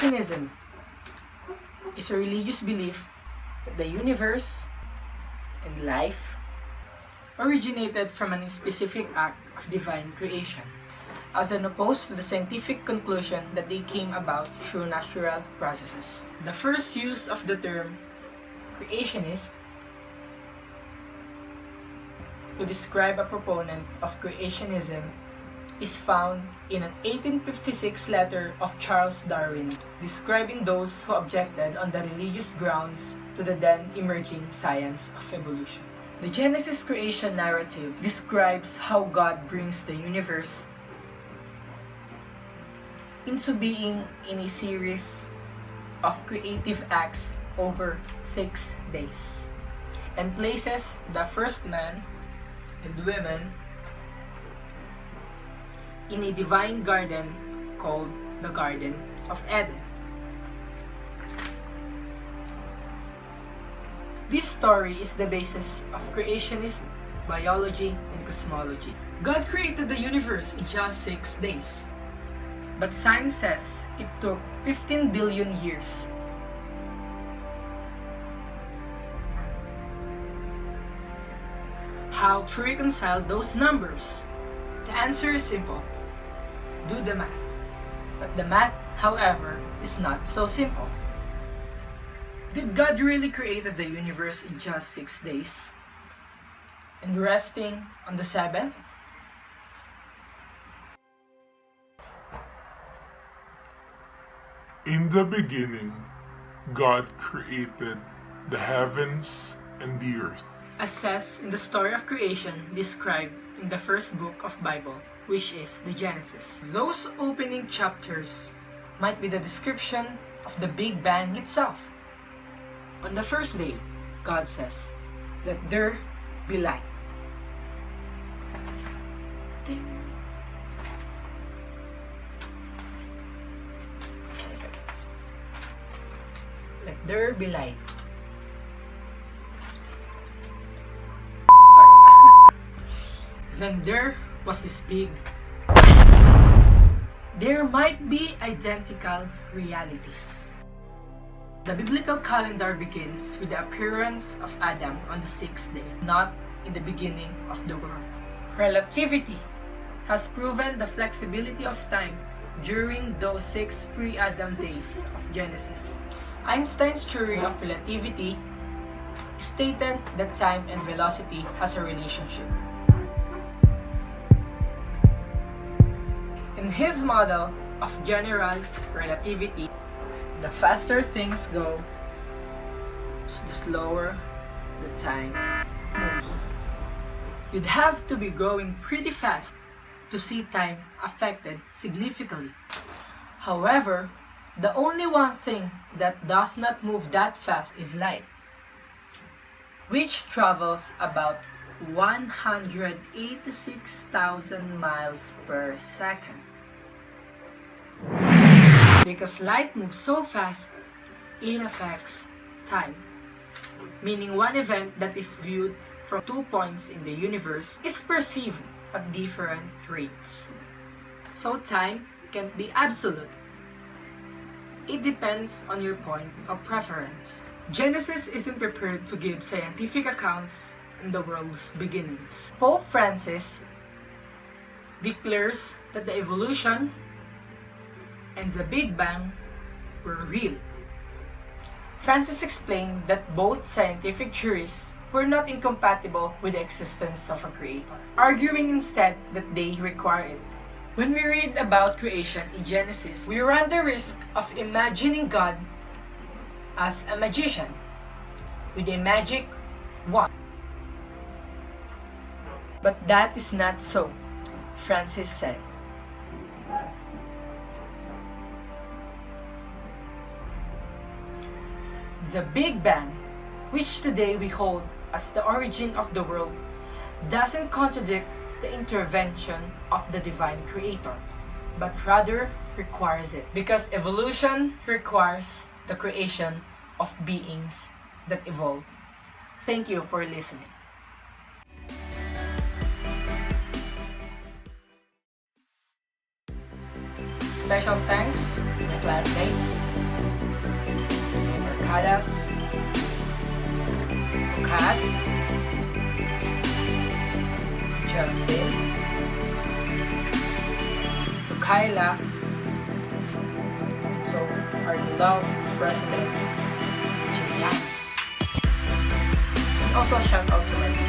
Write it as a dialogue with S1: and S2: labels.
S1: Creationism is a religious belief that the universe and life originated from a specific act of divine creation, as opposed to the scientific conclusion that they came about through natural processes. The first use of the term creationist to describe a proponent of creationism is found in an 1856 letter of Charles Darwin, describing those who objected on the religious grounds to the then emerging science of evolution. The Genesis creation narrative describes how God brings the universe into being in a series of creative acts over 6 days, and places the first man and women in a divine garden called the Garden of Eden. This story is the basis of creationist biology and cosmology. God created the universe in just 6 days, but science says it took 15 billion years. How to reconcile those numbers? The answer is simple. Do the math. But the math, however, is not so simple. Did God really create the universe in just 6 days and resting on the seventh?
S2: In the beginning, God created the heavens and the earth.
S1: As says in the story of creation described in the first book of Bible, which is the Genesis. Those opening chapters might be the description of the Big Bang itself. On the first day, God says, "Let there be light." Ding. Let there be light. Then there was this big bang. There might be identical realities. The biblical calendar begins with the appearance of Adam on the 6th day, not in the beginning of the world. Relativity has proven the flexibility of time during those 6 pre-Adam days of Genesis. Einstein's theory of relativity stated that time and velocity has a relationship. In his model of general relativity, the faster things go, the slower the time moves. You'd have to be going pretty fast to see time affected significantly. However, the only one thing that does not move that fast is light, which travels about 186,000 miles per second. Because light moves so fast, it affects time. Meaning one event that is viewed from 2 points in the universe is perceived at different rates. So time can't be absolute. It depends on your point of preference. Genesis isn't prepared to give scientific accounts in the world's beginnings. Pope Francis declares that the evolution and the Big Bang were real. Francis explained that both scientific theories were not incompatible with the existence of a creator, arguing instead that they require it. When we read about creation in Genesis, we run the risk of imagining God as a magician with a magic wand. But that is not so, Francis said. The Big Bang, which today we hold as the origin of the world, doesn't contradict the intervention of the divine creator, but rather requires it, because evolution requires the creation of beings that evolve. Thank you for listening. Special thanks to my classmates Mercadas, to Kat, Justin, to Kyla, so our beloved President, Jillian. And also a shout out to my